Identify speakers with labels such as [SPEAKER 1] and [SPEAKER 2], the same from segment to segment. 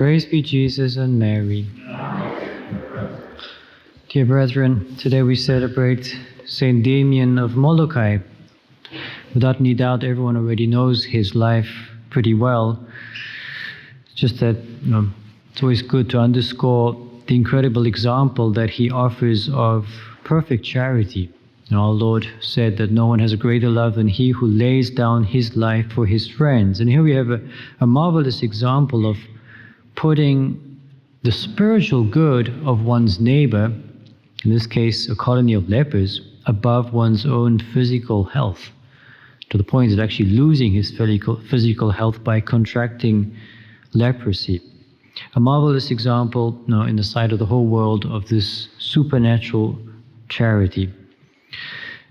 [SPEAKER 1] Praise be Jesus and Mary. Dear brethren, today we celebrate Saint Damien of Moloka'i. Without any doubt, everyone already knows his life pretty well. It's just that it's always good to underscore the incredible example that he offers of perfect charity. Our Lord said that no one has a greater love than he who lays down his life for his friends. And here we have a marvelous example of putting the spiritual good of one's neighbor, in this case a colony of lepers, above one's own physical health, to the point of actually losing his physical health by contracting leprosy. A marvelous example in the sight of the whole world of this supernatural charity.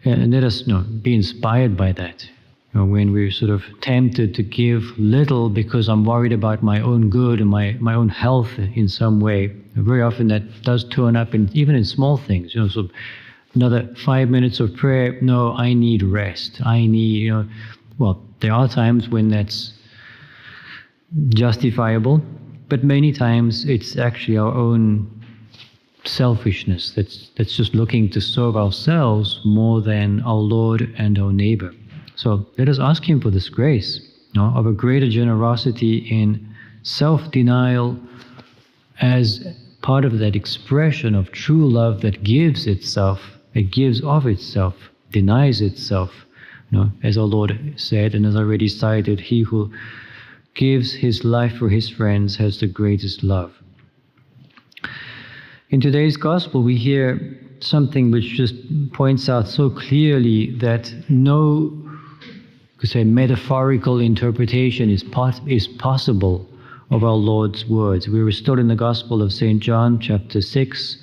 [SPEAKER 1] And let us be inspired by that. When we're sort of tempted to give little because I'm worried about my own good and my own health in some way, very often that does turn up even in small things. So another 5 minutes of prayer, no, I need rest. I need, well, there are times when that's justifiable, but many times it's actually our own selfishness that's just looking to serve ourselves more than our Lord and our neighbor. So let us ask Him for this grace of a greater generosity in self-denial as part of that expression of true love that gives itself, it gives of itself, denies itself. As our Lord said, and as I already cited, he who gives his life for his friends has the greatest love. In today's Gospel, we hear something which just points out so clearly that no metaphorical interpretation is possible of our Lord's words. We were still in the Gospel of St. John, chapter 6,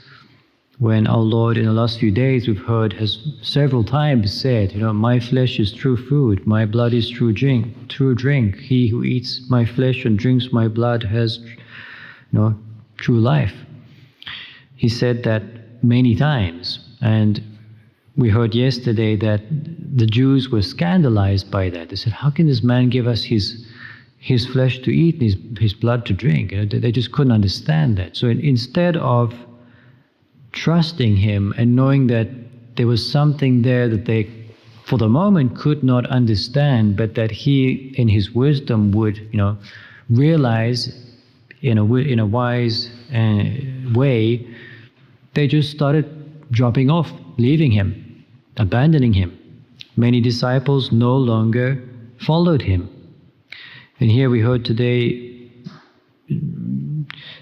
[SPEAKER 1] when our Lord, in the last few days, we've heard, has several times said, my flesh is true food, my blood is true drink. He who eats my flesh and drinks my blood has, true life. He said that many times, and we heard yesterday that the Jews were scandalized by that. They said, how can this man give us his flesh to eat and his blood to drink? They just couldn't understand that. So instead of trusting him and knowing that there was something there that they, for the moment, could not understand, but that he, in his wisdom, would, realize in a wise way, they just started dropping off, leaving him, abandoning him. Many disciples no longer followed him. And here we heard today,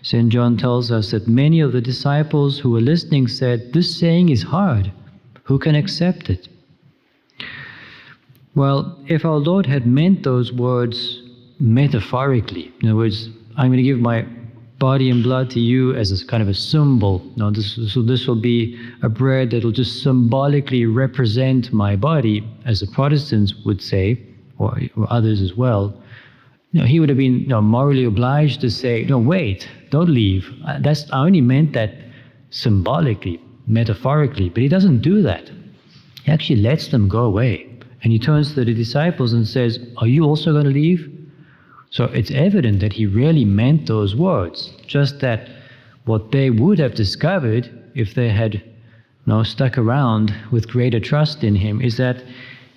[SPEAKER 1] St. John tells us that many of the disciples who were listening said, this saying is hard. Who can accept it? Well, if our Lord had meant those words metaphorically, in other words, I'm going to give my body and blood to you as a kind of a symbol. This will be a bread that will just symbolically represent my body, as the Protestants would say, or others as well. He would have been morally obliged to say, no, wait, don't leave. I only meant that symbolically, metaphorically, but he doesn't do that. He actually lets them go away. And he turns to the disciples and says, are you also going to leave? So it's evident that he really meant those words, just that what they would have discovered if they had stuck around with greater trust in him is that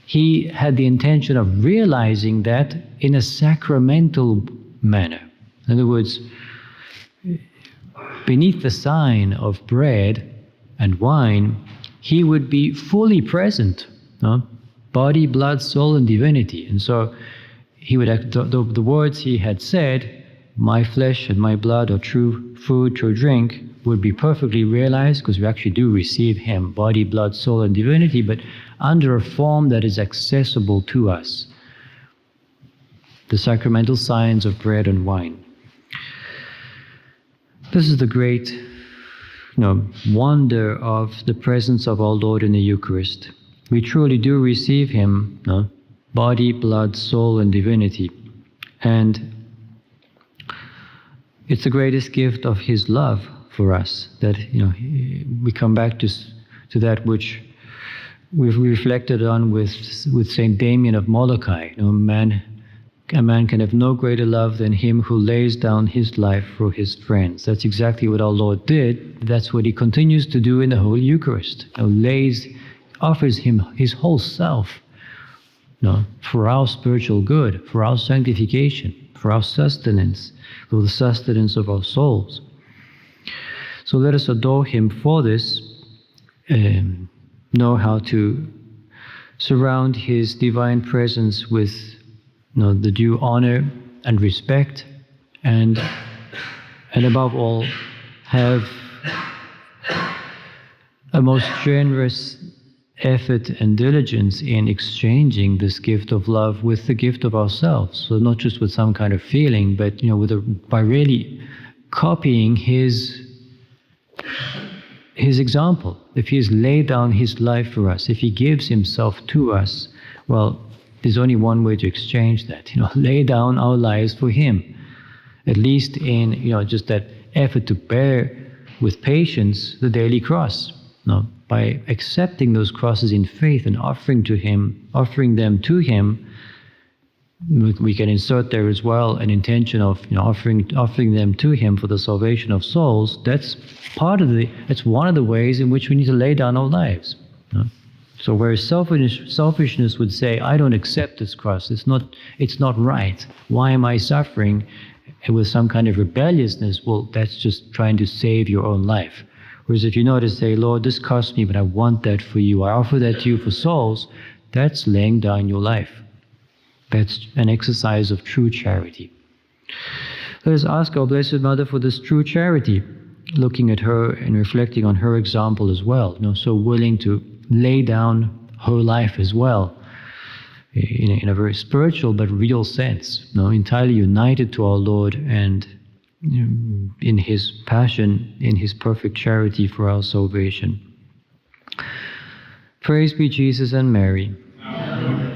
[SPEAKER 1] he had the intention of realizing that in a sacramental manner. In other words, beneath the sign of bread and wine, he would be fully present, body, blood, soul, and divinity. And so he would the words he had said, my flesh and my blood are true food, true drink, would be perfectly realized because we actually do receive him, body, blood, soul, and divinity, but under a form that is accessible to us. The sacramental signs of bread and wine. This is the great wonder of the presence of our Lord in the Eucharist. We truly do receive him, body, blood, soul, and divinity. And it's the greatest gift of his love for us that, we come back to that which we've reflected on with Saint Damien of Moloka'i, a man a man can have no greater love than him who lays down his life for his friends. That's exactly what our Lord did. That's what he continues to do in the Holy Eucharist. Offers him his whole self, for our spiritual good, for our sanctification, for our sustenance, for the sustenance of our souls. So let us adore him for this, know how to surround his divine presence with the due honor and respect, and above all, have a most generous effort and diligence in exchanging this gift of love with the gift of ourselves. So not just with some kind of feeling, but by really copying his example. If he has laid down his life for us, if he gives himself to us, well, there's only one way to exchange that. Lay down our lives for him. At least in just that effort to bear with patience the daily cross. By accepting those crosses in faith and offering them to him, we can insert there as well an intention of offering them to him for the salvation of souls. That's one of the ways in which we need to lay down our lives. So whereas selfishness would say, I don't accept this cross, it's not right. Why am I suffering? And with some kind of rebelliousness, well, that's just trying to save your own life. Whereas if you know to say, Lord, this cost me, but I want that for you, I offer that to you for souls, that's laying down your life. That's an exercise of true charity. Let us ask our Blessed Mother for this true charity, looking at her and reflecting on her example as well, so willing to lay down her life as well, in a very spiritual but real sense, entirely united to our Lord and in his passion, in his perfect charity for our salvation. Praise be Jesus and Mary. Amen.